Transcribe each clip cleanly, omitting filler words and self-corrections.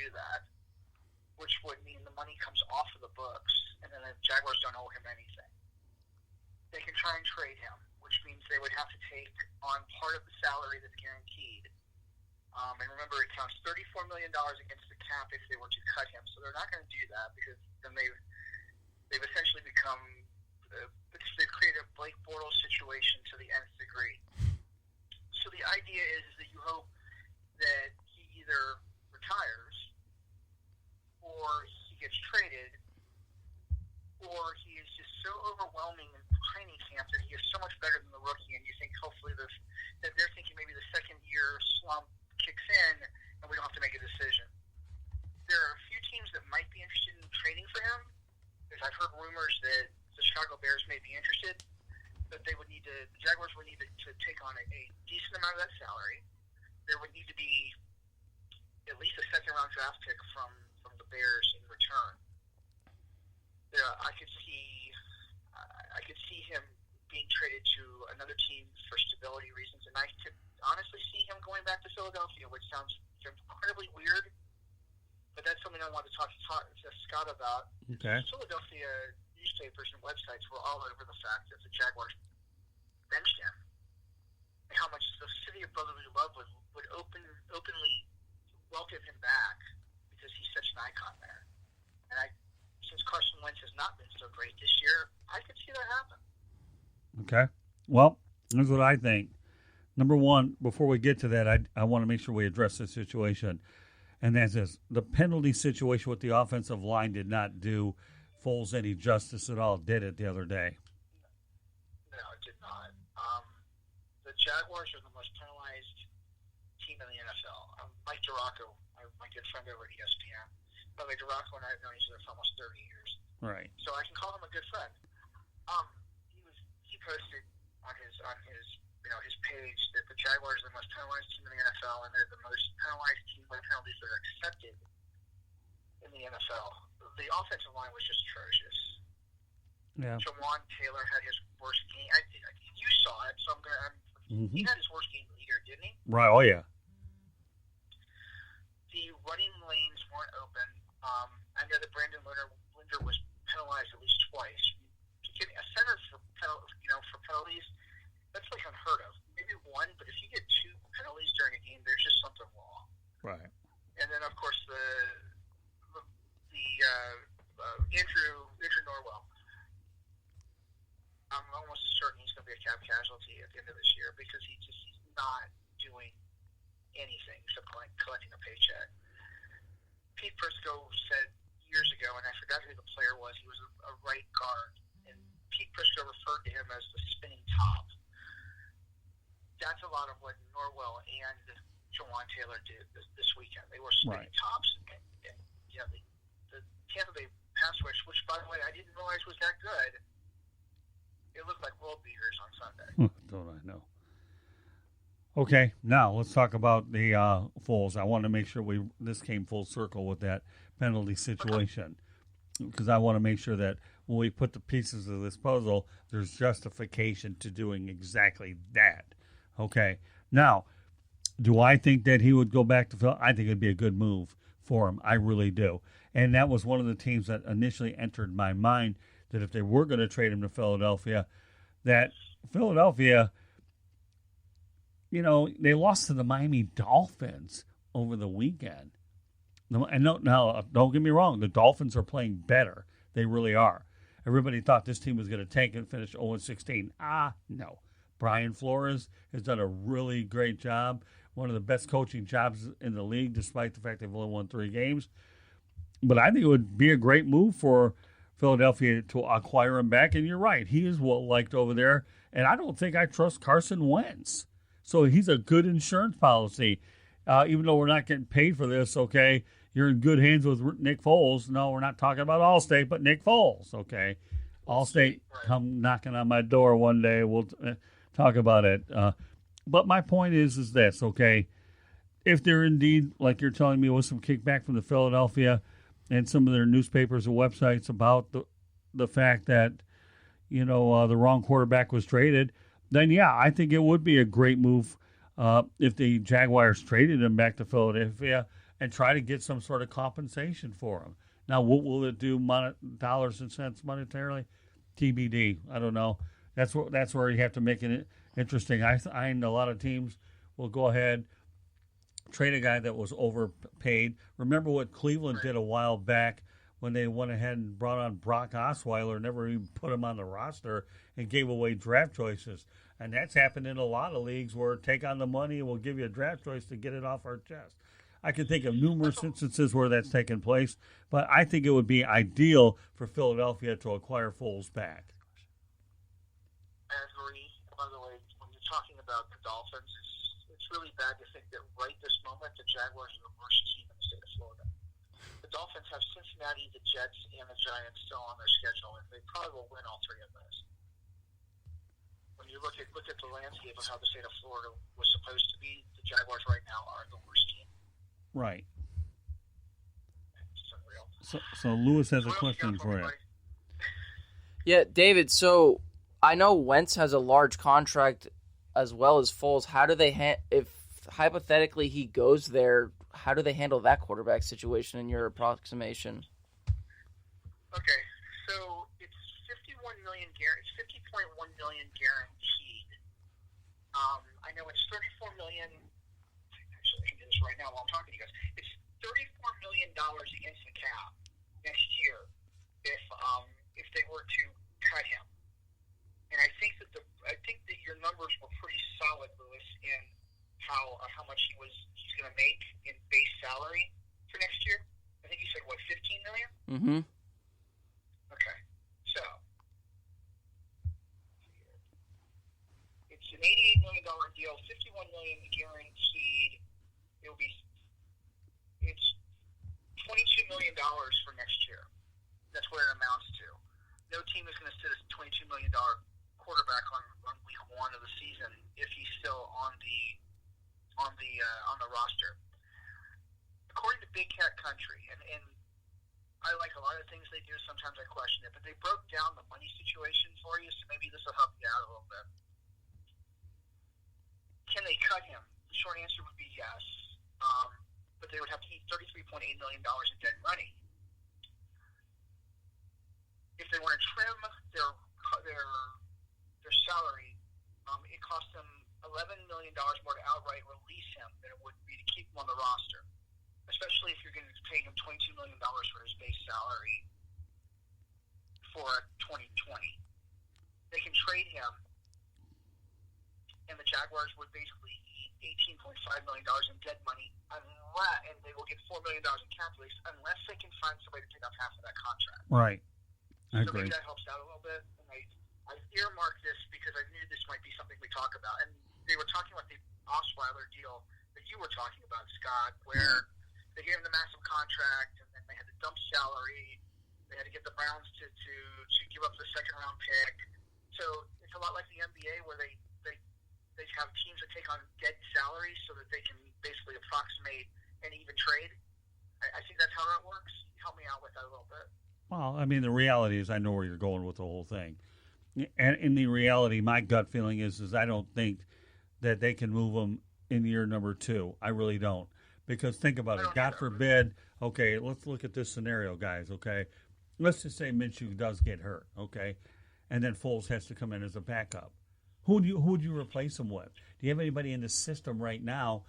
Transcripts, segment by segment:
do that, which would mean the money comes off of the books, and then the Jaguars don't owe him anything. They can try and trade him, which means they would have to take on part of the salary that's guaranteed. And remember, it counts $34 million against the cap if they were to cut him. So they're not going to do that because then they've essentially become they've created a Blake Bortles situation to the nth degree. So the idea is that you hope that he either retires or he gets traded, or he is just so overwhelming in training camp that he is so much better than the rookie, and you think hopefully that they're thinking maybe the second year slump kicks in and we don't have to make a decision. There are a few teams that might be interested in trading for him, because I've heard rumors that the Chicago Bears may be interested, but the Jaguars would need to take on a decent amount of that salary. There would need to be at least a second-round draft pick from the Bears in return. I could see him being traded to another team for stability reasons, and I could honestly see him going back to Philadelphia, which sounds incredibly weird, but that's something I want to talk to Scott about. Okay. Philadelphia newspapers and websites were all over the fact that the Jaguars benched him, and how much the city of brotherly love would openly welcome him back because he's such an icon there. And since Carson Wentz has not been so great this year, I could see that happen. Okay. Well, here's what I think. Number one, before we get to that, I want to make sure we address this situation. And that's this. The penalty situation with the offensive line did not do Foles any justice at all, did it, the other day? No, it did not. The Jaguars are the most penalized team in the NFL. Mike DiRocco, my good friend over at ESPN. By the way, DiRocco and I have known each other for almost 30 years. Right. So I can call him a good friend. He posted on his his page that the Jaguars are the most penalized team in the NFL, and they're the most penalized team by penalties that are accepted in the NFL. The offensive line was just atrocious. Yeah. Jawan Taylor had his worst game. You saw it, so he had his worst game of the year, didn't he? Right. Oh yeah. The running lanes weren't open. I know that Brandon Linder was penalized at least twice. Getting a center for penalties, that's like unheard of. Maybe one, but if you get two penalties during a game, there's just something wrong. Right. And then of course the Andrew Norwell. I'm almost certain he's going to be a cap casualty at the end of this year because he's not doing anything except collecting a paycheck. Pete Prisco said years ago, and I forgot who the player was, he was a right guard, and Pete Prisco referred to him as the spinning top. That's a lot of what Norwell and Jawan Taylor did this weekend. They were spinning tops, and the Tampa Bay pass rush, which by the way I didn't realize was that good. It looked like world beaters on Sunday. Don't I know? Okay, now let's talk about the Foles. I want to make sure this came full circle with that penalty situation, because I want to make sure that when we put the pieces of this puzzle, there's justification to doing exactly that. Okay, now, do I think that he would go back to Phil? I think it'd be a good move for him. I really do. And that was one of the teams that initially entered my mind, that if they were going to trade him to Philadelphia, that Philadelphia, they lost to the Miami Dolphins over the weekend. And now, don't get me wrong, the Dolphins are playing better. They really are. Everybody thought this team was going to tank and finish 0-16. No. Brian Flores has done a really great job, one of the best coaching jobs in the league, despite the fact they've only won 3 games. But I think it would be a great move for Philadelphia to acquire him back. And you're right, he is well liked over there. And I don't think I trust Carson Wentz. So he's a good insurance policy. Even though we're not getting paid for this, okay, you're in good hands with Nick Foles. No, we're not talking about Allstate, but Nick Foles, okay? Allstate, come knocking on my door one day. We'll talk about it. But my point is this, okay? If there indeed, like you're telling me, was some kickback from the Philadelphia and some of their newspapers and websites about the fact that, the wrong quarterback was traded, then, yeah, I think it would be a great move if the Jaguars traded him back to Philadelphia and try to get some sort of compensation for him. Now, what will it do dollars and cents monetarily? TBD. I don't know. That's where you have to make it interesting. I know a lot of teams will go ahead, trade a guy that was overpaid. Remember what Cleveland did a while back when they went ahead and brought on Brock Osweiler, never even put him on the roster, and gave away draft choices. And that's happened in a lot of leagues where take on the money and we'll give you a draft choice to get it off our chest. I can think of numerous instances where that's taken place, but I think it would be ideal for Philadelphia to acquire Foles back. I agree. By the way, when you're talking about the Dolphins, it's really bad to think that right this moment the Jaguars are the worst team in the state of Florida. The Dolphins have Cincinnati, the Jets, and the Giants still on their schedule, and they probably will win all three of those. When you look at the landscape of how the state of Florida was supposed to be, the Jaguars right now are the worst team. Right. It's unreal. So Lewis has a question for you. Yeah, David, so I know Wentz has a large contract as well as Foles. How do they if hypothetically he goes there, how do they handle that quarterback situation in your approximation? Okay, so it's $50.1 million guaranteed. I know it's $34 million. Actually, I can do this right now while I'm talking to you guys. It's $34 million against the cap next year if they were to cut him. And I think that your numbers were pretty solid, Lewis, in how much he's going to make in base salary for next year. I think you said what, $15 million? Mm-hmm. Okay, so it's an $88 million deal, $51 million guaranteed. It's $22 million for next year. That's what it amounts to. No team is going to sit a $22 million quarterback on week one of the season if he's still on the roster. According to Big Cat Country, and I like a lot of things they do. Sometimes I question it, but they broke down the money situation for you, so maybe this will help you out a little bit. Can they cut him? The short answer would be yes, but they would have to eat $33.8 million in dead money. If they want to trim their salary, it costs them $11 million more to outright release him than it would be to keep him on the roster, especially if you're going to pay him $22 million for his base salary for 2020. They can trade him, and the Jaguars would basically eat $18.5 million in dead money, and they will get $4 million in cap release unless they can find somebody to pick up half of that contract. Right. I So agree. maybe that helps out a little bit. And I earmarked this because I knew this might be something we talk about. And they were talking about the Osweiler deal that you were talking about, Scott, where they gave him the massive contract, and then they had to dump salary. They had to get the Browns to give up the second-round pick. So it's a lot like the NBA where they have teams that take on dead salary so that they can basically approximate an even trade. I think that's how that works. Help me out with that a little bit. Well, I mean, the reality is I know where you're going with the whole thing. And in the reality, my gut feeling is I don't think that they can move him in year number 2. I really don't. Because think about it. God forbid, okay, let's look at this scenario, guys, okay? Let's just say Minshew does get hurt, okay? And then Foles has to come in as a backup. Who would you replace him with? Do you have anybody in the system right now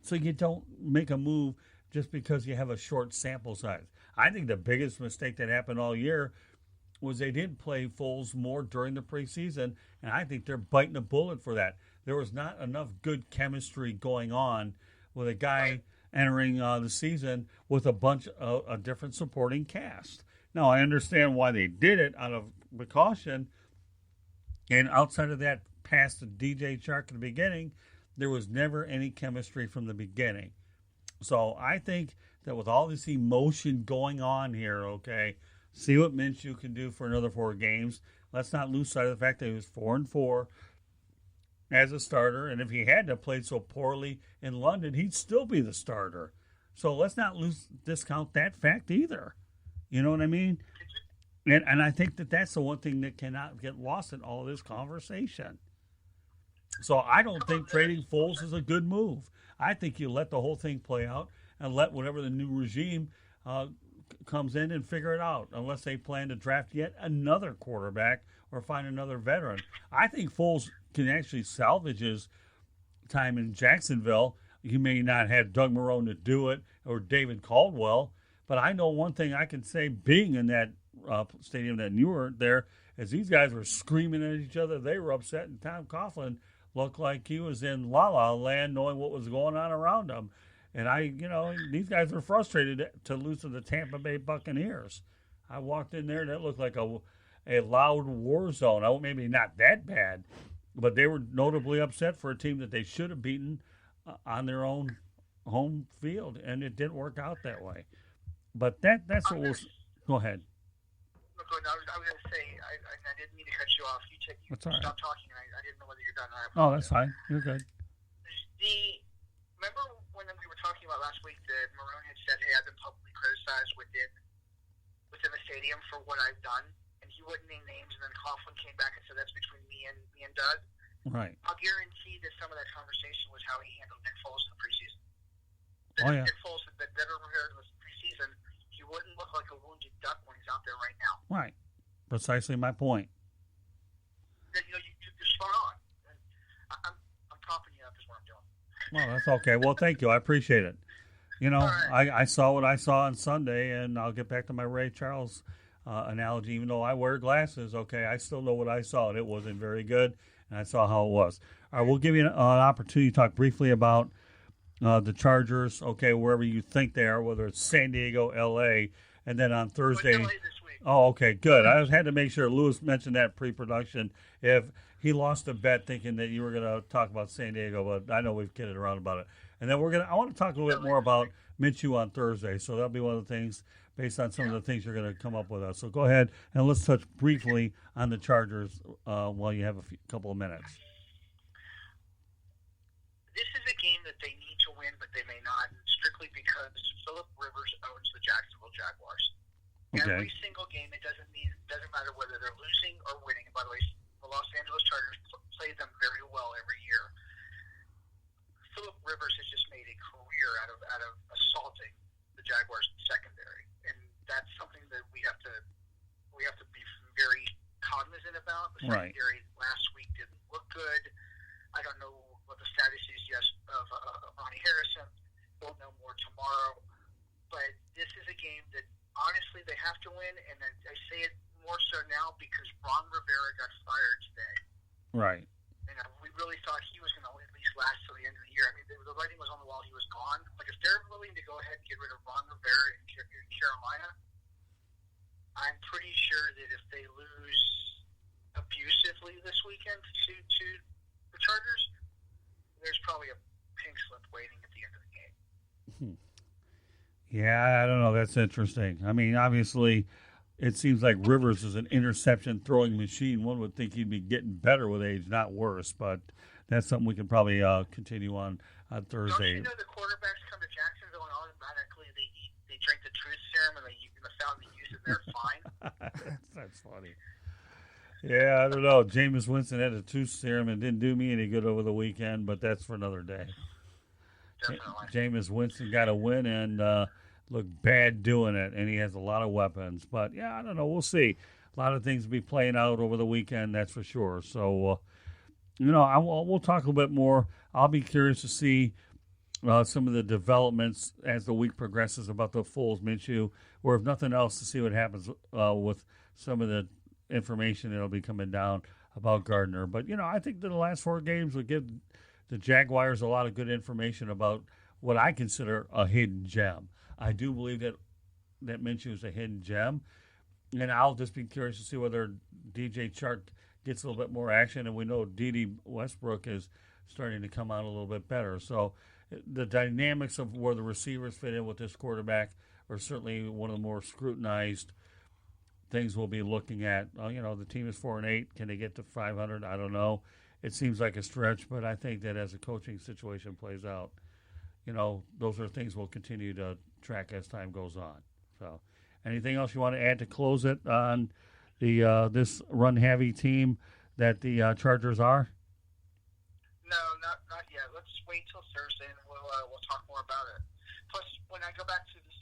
so you don't make a move just because you have a short sample size? I think the biggest mistake that happened all year was they didn't play Foles more during the preseason, and I think they're biting a bullet for that. There was not enough good chemistry going on with a guy entering the season with a bunch of a different supporting cast. Now, I understand why they did it out of precaution, and outside of that, past the DJ Chark in the beginning, there was never any chemistry from the beginning. So I think that with all this emotion going on here, okay, see what Minshew can do for another 4 games. Let's not lose sight of the fact that he was 4-4 as a starter, and if he had to play so poorly in London, he'd still be the starter. So let's not discount that fact either. You know what I mean? And I think that that's the one thing that cannot get lost in all this conversation. So I don't think trading Foles is a good move. I think you let the whole thing play out, and let whatever the new regime comes in and figure it out, unless they plan to draft yet another quarterback or find another veteran. I think Foles can actually salvage his time in Jacksonville. He may not have Doug Marrone to do it or David Caldwell, but I know one thing I can say being in that stadium that you were there is these guys were screaming at each other. They were upset, and Tom Coughlin looked like he was in la-la land knowing what was going on around him. And these guys were frustrated to lose to the Tampa Bay Buccaneers. I walked in there, and it looked like a loud war zone. Maybe not that bad, but they were notably upset for a team that they should have beaten on their own home field, and it didn't work out that way. But that's what we'll – go ahead. I was going to say, I didn't mean to cut you off. You stopped talking, and I didn't know whether you're done. Oh, that's fine. You're good. Remember when we were talking about last week that Marrone had said, hey, I've been publicly criticized within the stadium for what I've done, and he wouldn't name names, and then Coughlin came back and said that's between me and Doug? Right. I'll guarantee that some of that conversation was how he handled Nick Foles in the preseason. Yeah. Nick Foles had been better prepared in the preseason. He wouldn't look like a wounded duck when he's out there right now. Right. Precisely my point. You're spot on. And I'm propping you up is what I'm doing. Well, that's okay. Well, thank you. I appreciate it. Right. I saw what I saw on Sunday, and I'll get back to my Ray Charles analogy. Even though I wear glasses, okay, I still know what I saw, and it wasn't very good, and I saw how it was. All right, we'll give you an opportunity to talk briefly about the Chargers, okay, wherever you think they are, whether it's San Diego, L.A., and then on Thursday. LA this week. Oh, okay, good. I had to make sure Lewis mentioned that pre-production. If he lost a bet thinking that you were going to talk about San Diego, but I know we've kidded around about it. And then I want to talk a little bit more about Minshew on Thursday. So that'll be one of the things based on some of the things you're going to come up with us. So go ahead and let's touch briefly on the Chargers while you have a couple of minutes. This is a game that they need to win, but they may not, strictly because Philip Rivers owns the Jacksonville Jaguars. Okay. Every single game, it doesn't matter whether they're losing or winning. And by the way, the Los Angeles Chargers play them very well every year. Philip Rivers has just made a career out of assaulting the Jaguars secondary, and that's something that we have to be very cognizant about. The Right. secondary last week didn't look good. I don't know what the status is yet of Ronnie Harrison. We'll know more tomorrow. But this is a game that honestly they have to win, and I say it more so now because Ron Rivera got fired today. Right. We really thought he was going to at least last till the end of the year. I mean, the writing was on the wall. He was gone. Like, if they're willing to go ahead and get rid of Ron Rivera in Carolina, I'm pretty sure that if they lose abusively this weekend to the Chargers, there's probably a pink slip waiting at the end of the game. Yeah, I don't know. That's interesting. I mean, obviously, it seems like Rivers is an interception-throwing machine. One would think he'd be getting better with age, not worse. But that's something we can probably continue on Thursday. Don't you know the quarterbacks come to Jacksonville and automatically they drink the truth serum and the fountain they use it, they're fine? That's funny. Yeah, I don't know. Jameis Winston had a truth serum and didn't do me any good over the weekend, but that's for another day. Definitely. Jameis Winston got a win and looked bad doing it, and he has a lot of weapons. But, yeah, I don't know. We'll see. A lot of things will be playing out over the weekend, that's for sure. So, we'll talk a little bit more. I'll be curious to see some of the developments as the week progresses about the Foles Minshew, or if nothing else, to see what happens with some of the information that'll be coming down about Gardner. But, I think that the last 4 games would give the Jaguars a lot of good information about what I consider a hidden gem. I do believe that Minshew is a hidden gem, and I'll just be curious to see whether DJ Chark gets a little bit more action, and we know Dede Westbrook is starting to come out a little bit better. So the dynamics of where the receivers fit in with this quarterback are certainly one of the more scrutinized things we'll be looking at. The team is 4-8. Can they get to 500? I don't know. It seems like a stretch, but I think that as the coaching situation plays out, those are things we'll continue to track as time goes on. So, anything else you want to add to close it on the this run-heavy team that the Chargers are? No, not yet. Let's wait till Thursday, and we'll talk more about it. Plus, when I go back to the